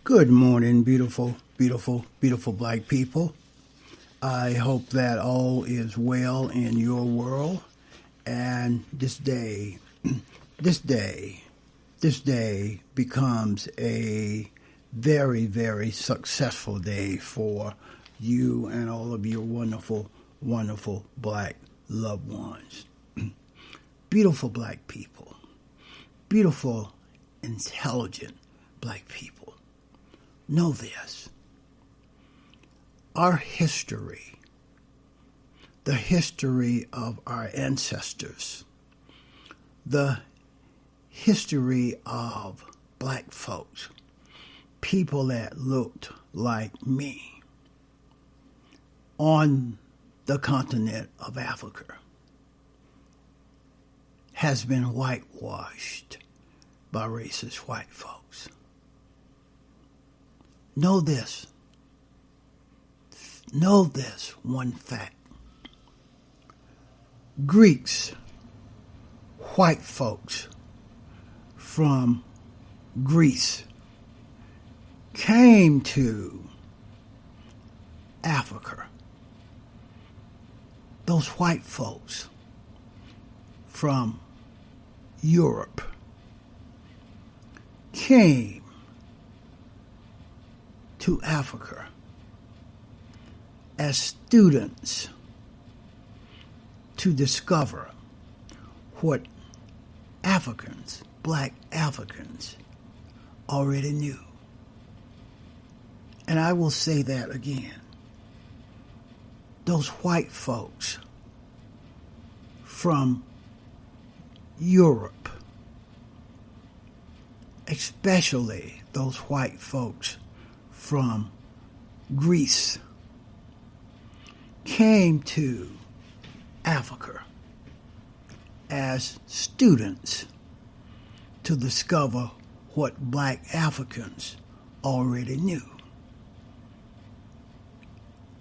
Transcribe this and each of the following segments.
Good morning, beautiful, beautiful, beautiful black people. I hope that all is well in your world. And this day becomes a very, very successful day for you and all of your wonderful, wonderful black loved ones. Beautiful black people. Beautiful, intelligent black people. Know this. Our history, the history of our ancestors, the history of black folks, people that looked like me on the continent of Africa, has been whitewashed by racist white folks. Know this. Know this one fact. Greeks, white folks from Greece, came to Africa. Those white folks from Europe came to Africa as students to discover what Africans, black Africans, already knew. And I will say that again. Those white folks from Europe, especially those white folks from Greece, came to Africa as students to discover what black Africans already knew.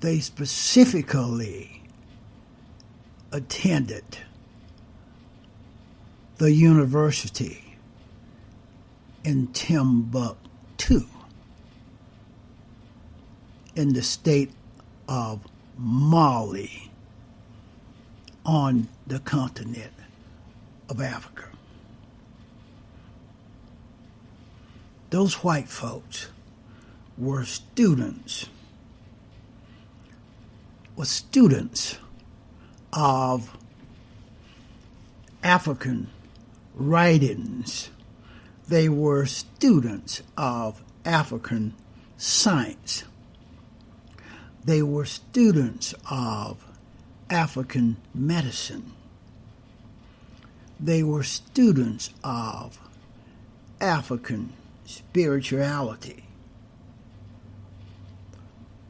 They specifically attended the university in Timbuktu in the state of Mali on the continent of Africa. Those white folks were students of African writings. They were students of African science. They were students of African medicine. They were students of African spirituality.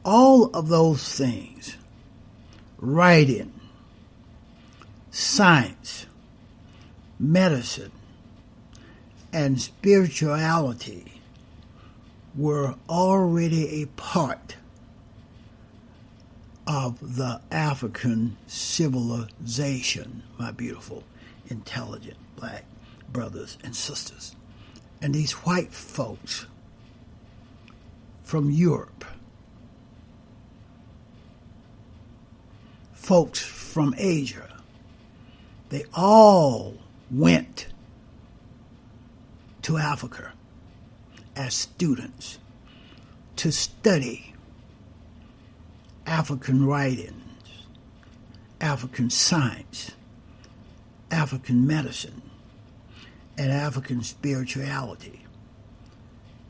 All of those things, writing, science, medicine, and spirituality, were already a part of the African civilization, my beautiful, intelligent black brothers and sisters. And these white folks from Europe, folks from Asia, they all went to Africa as students to study African writings, African science, African medicine, and African spirituality.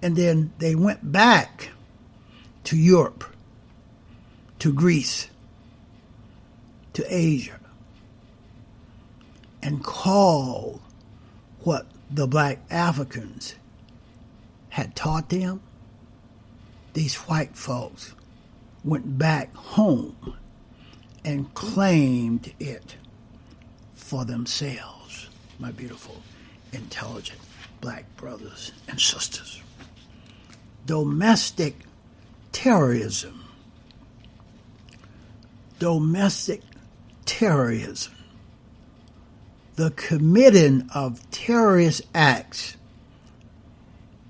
And then they went back to Europe, to Greece, to Asia, and called what the black Africans had taught them. These white folks went back home and claimed it for themselves, my beautiful, intelligent black brothers and sisters. Domestic terrorism. Domestic terrorism. The committing of terrorist acts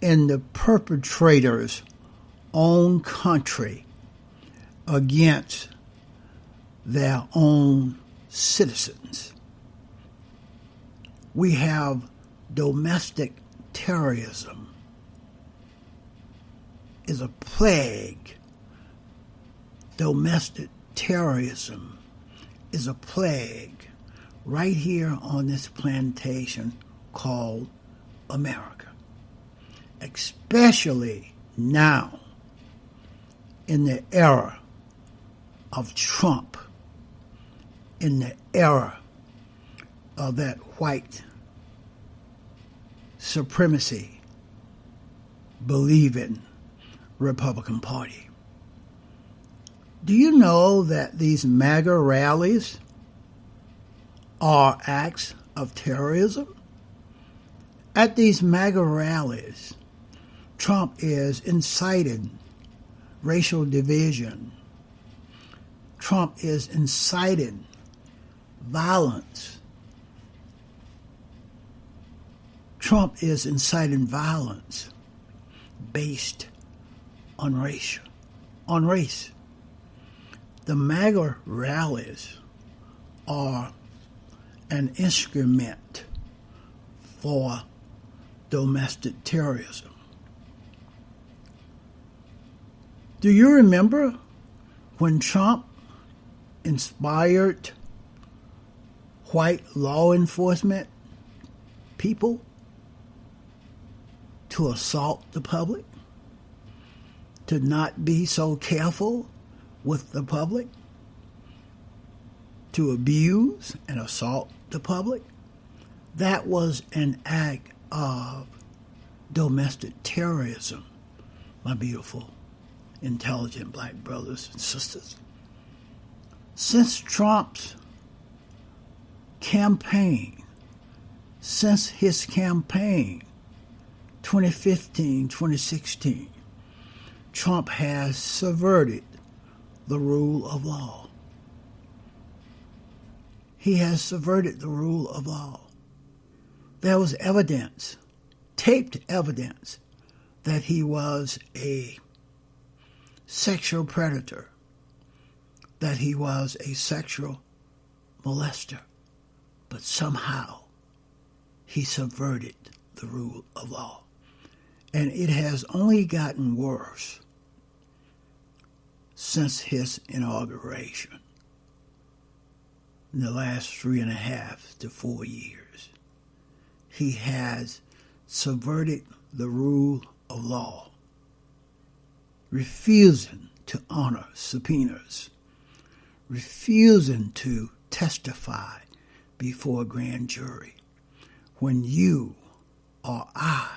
in the perpetrator's own country against their own citizens. We have domestic terrorism is a plague. Domestic terrorism is a plague right here on this plantation called America, especially now in the era of Trump, in the era of that white supremacy believing Republican Party. Do you know that these MAGA rallies are acts of terrorism? At these MAGA rallies, Trump is inciting racial division. Trump is inciting violence. Trump is inciting violence based on race. The MAGA rallies are an instrument for domestic terrorism. Do you remember when Trump inspired white law enforcement people to assault the public, to not be so careful with the public, to abuse and assault the public? That was an act of domestic terrorism, my beautiful, intelligent black brothers and sisters. Since Trump's campaign, since his campaign, 2015, 2016, Trump has subverted the rule of law. He has subverted the rule of law. There was evidence, taped evidence, that he was a sexual predator, that he was a sexual molester, but somehow he subverted the rule of law. And it has only gotten worse since his inauguration in the last 3.5 to 4 years. He has subverted the rule of law, refusing to honor subpoenas, refusing to testify before a grand jury when you or I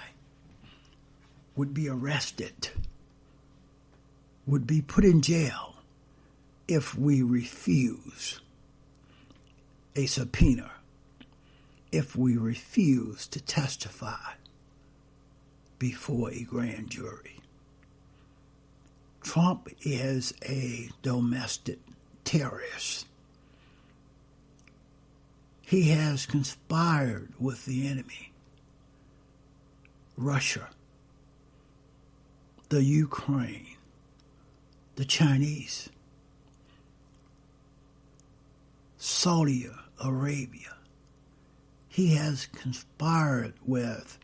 would be arrested, would be put in jail if we refuse a subpoena, if we refuse to testify before a grand jury. Trump is a domestic terrorist. He has conspired with the enemy, Russia, the Ukraine, the Chinese, Saudi Arabia. He has conspired with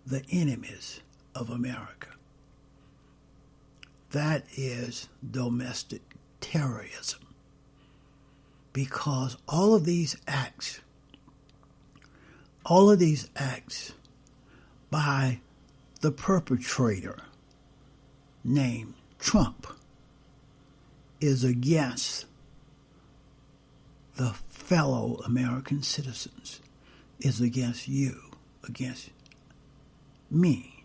the enemies of America. That is domestic terrorism. Because all of these acts by the perpetrator named Trump is against the fellow American citizens, is against you, against me,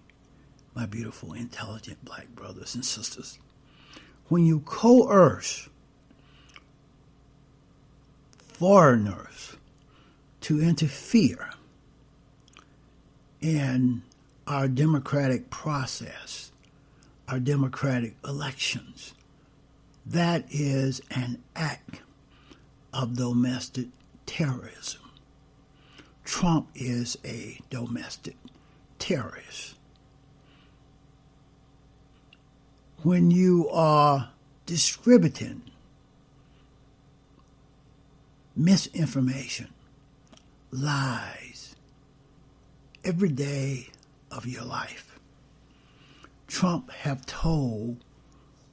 my beautiful, intelligent black brothers and sisters. When you coerce foreigners to interfere in our democratic process, our democratic elections, that is an act of domestic terrorism. Trump is a domestic terrorist. when you are distributing misinformation, lies, every day of your life. Trump have told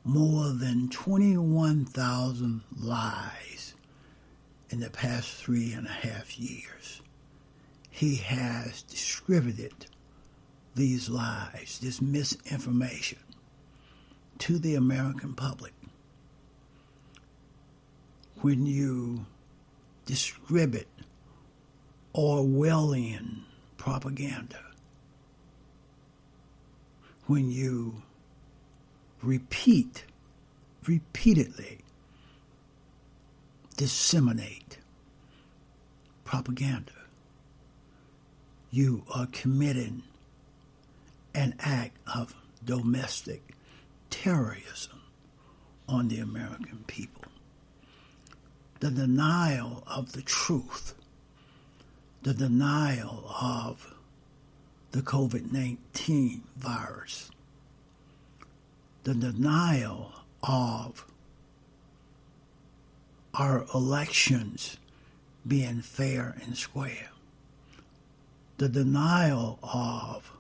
more than 21,000 lies in the past 3.5 years. He has distributed these lies, this misinformation, to the American public. When you distribute Orwellian propaganda, when you repeatedly disseminate propaganda, you are committing an act of domestic terrorism on the American people. The denial of the truth, the denial of the COVID-19 virus, the denial of our elections being fair and square, the denial of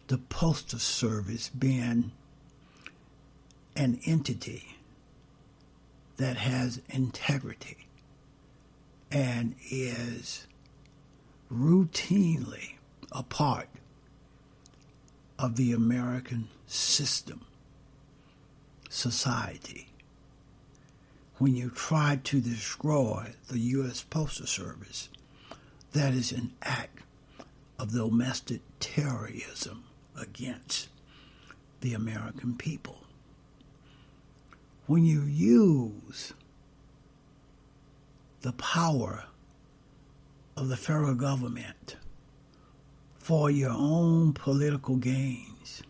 the Postal Service being an entity that has integrity and is routinely a part of the American system, society. When you try to destroy the U.S. Postal Service, that is an act of domestic terrorism against the American people. When you use the power of the federal government for your own political gains,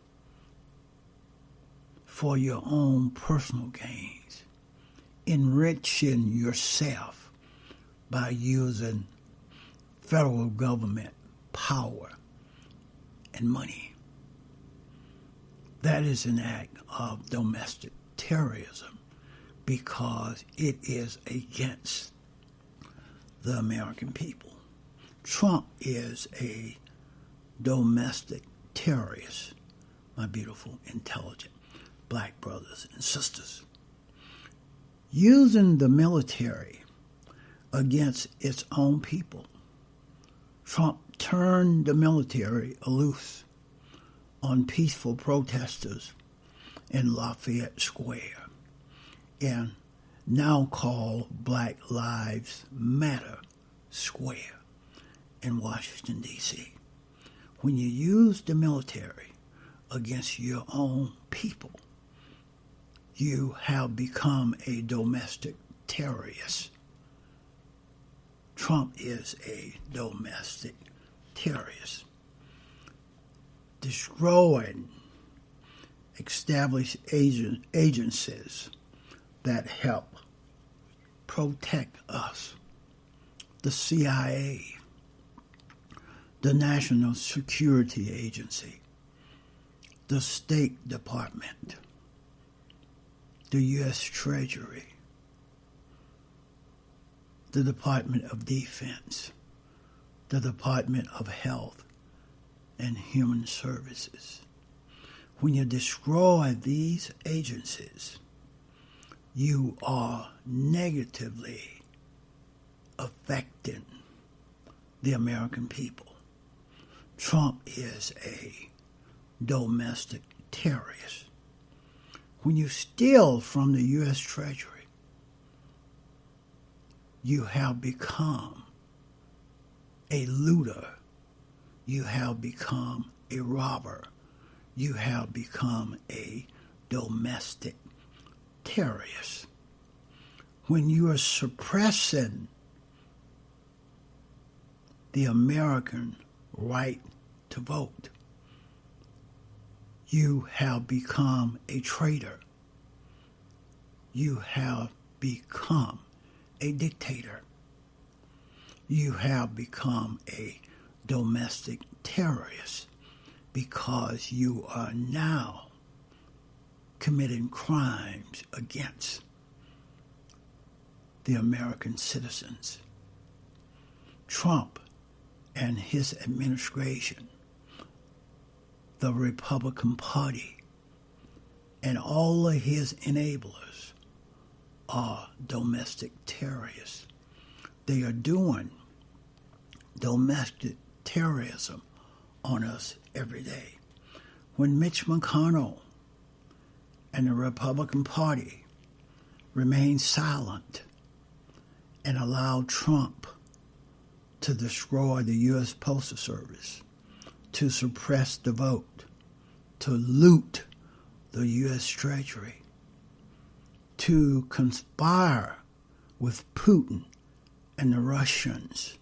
for your own personal gains, enriching yourself by using federal government power and money, that is an act of domestic terrorism because it is against the American people. Trump is a domestic terrorist, my beautiful, intelligent black brothers and sisters. Using the military against its own people, Trump turned the military loose on peaceful protesters in Lafayette Square and now called Black Lives Matter Square in Washington, D.C. When you use the military against your own people, you have become a domestic terrorist. Trump is a domestic terrorist, destroying established agencies that help protect us. The CIA, the National Security Agency, the State Department, the U.S. Treasury, the Department of Defense, the Department of Health and Human Services. When you destroy these agencies, you are negatively affecting the American people. Trump is a domestic terrorist. When you steal from the U.S. Treasury, you have become a looter. You have become a robber. You have become a domestic terrorist. When you are suppressing the American right to vote, you have become a traitor. You have become a dictator. You have become a domestic terrorist because you are now committing crimes against the American citizens. Trump and his administration, the Republican Party, and all of his enablers are domestic terrorists. They are doing domestic terrorism on us every day. When Mitch McConnell and the Republican Party remain silent and allow Trump to destroy the U.S. Postal Service, to suppress the vote, to loot the U.S. Treasury, to conspire with Putin and the Russians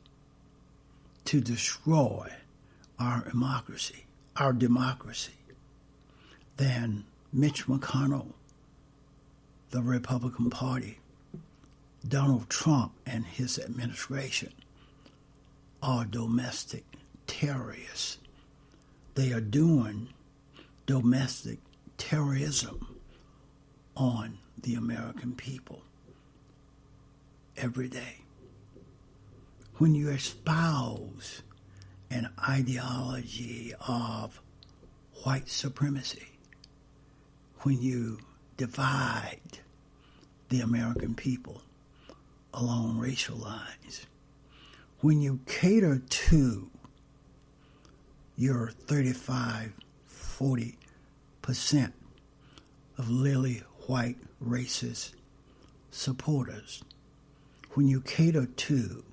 to destroy our democracy, then Mitch McConnell, the Republican Party, Donald Trump and his administration are domestic terrorists. They are doing domestic terrorism on the American people every day. When you espouse an ideology of white supremacy, when you divide the American people along racial lines, when you cater to your 35-40% of lily white racist supporters, when you cater to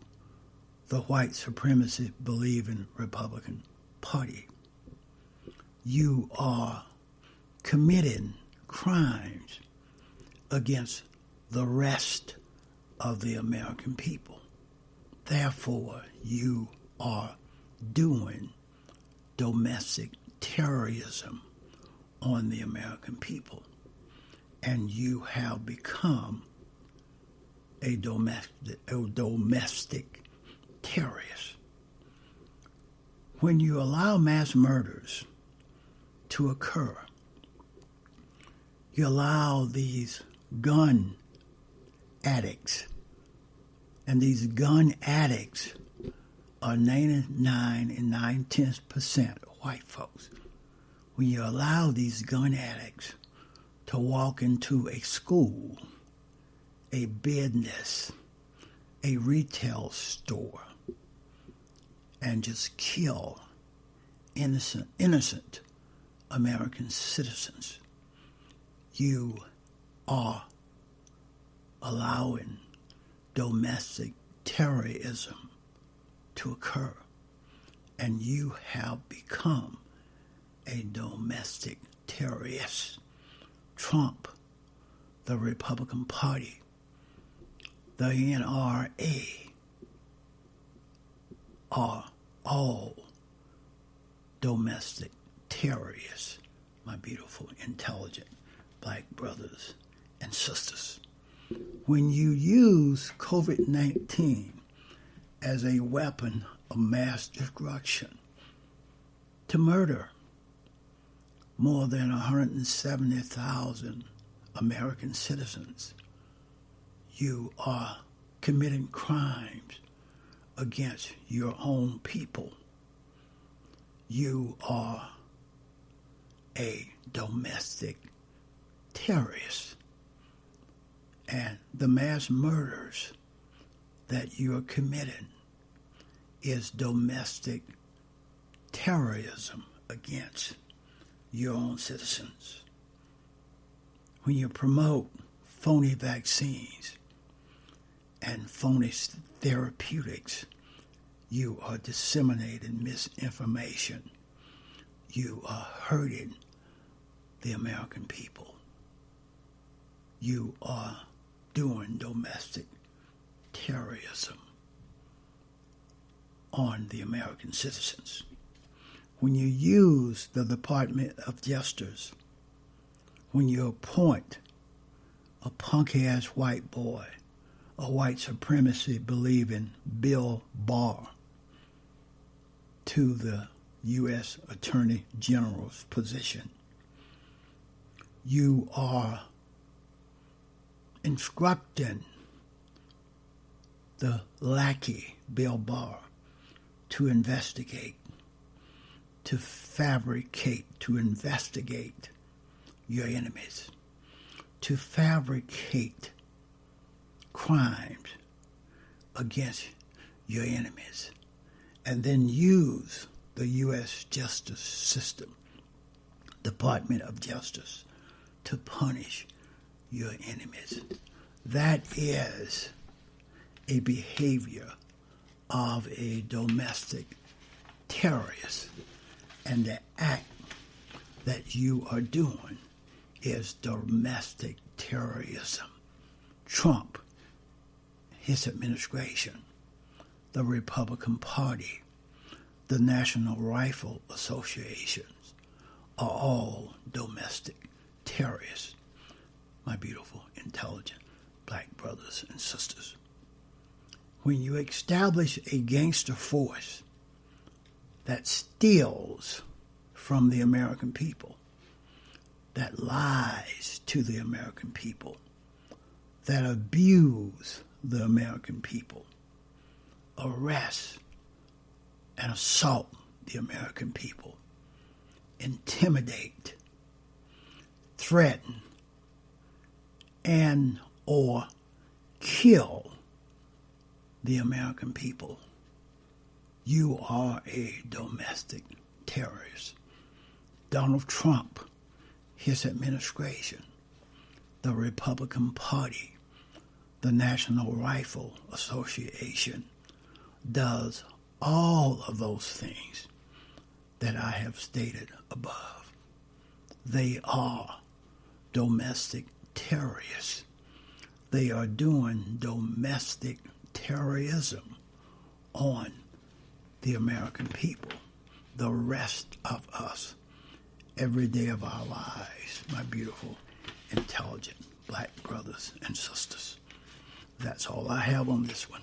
the white supremacy believing Republican Party, you are committing crimes against the rest of the American people. Therefore, you are doing domestic terrorism on the American people, and you have become a domestic terrorist. When you allow mass murders to occur, you allow these gun addicts, and these gun addicts are 99.9% white folks. When you allow these gun addicts to walk into a school, a business, a retail store, and just kill innocent American citizens, you are allowing domestic terrorism to occur, and you have become a domestic terrorist. Trump, the Republican Party, the NRA are all domestic terrorists, my beautiful, intelligent black brothers and sisters. When you use COVID-19 as a weapon of mass destruction to murder more than 170,000 American citizens, you are committing crimes against your own people. You are a domestic terrorist. And the mass murders that you are committing is domestic terrorism against your own citizens. When you promote phony vaccines and phony therapeutics, you are disseminating misinformation. You are hurting the American people. You are doing domestic terrorism on the American citizens. When you use the Department of Justice, when you appoint a punk-ass white boy, a white supremacy-believing Bill Barr to the U.S. Attorney General's position, You are instructing the lackey, Bill Barr, to investigate, to fabricate, to investigate your enemies, to fabricate crimes against your enemies, and then use the U.S. justice system, Department of Justice, to punish your enemies. That is a behavior of a domestic terrorist, and the act that you are doing is domestic terrorism. Trump, his administration, the Republican Party, the National Rifle Associations are all domestic terrorists, my beautiful, intelligent black brothers and sisters. When you establish a gangster force that steals from the American people, that lies to the American people, that abuse the American people, arrest and assault the American people, intimidate, threaten, and or kill the American people, you are a domestic terrorist. Donald Trump, his administration, the Republican Party, the National Rifle Association does all of those things that I have stated above. They are domestic terrorists. They are doing domestic terrorism on the American people, the rest of us, every day of our lives, my beautiful, intelligent black brothers and sisters. That's all I have on this one.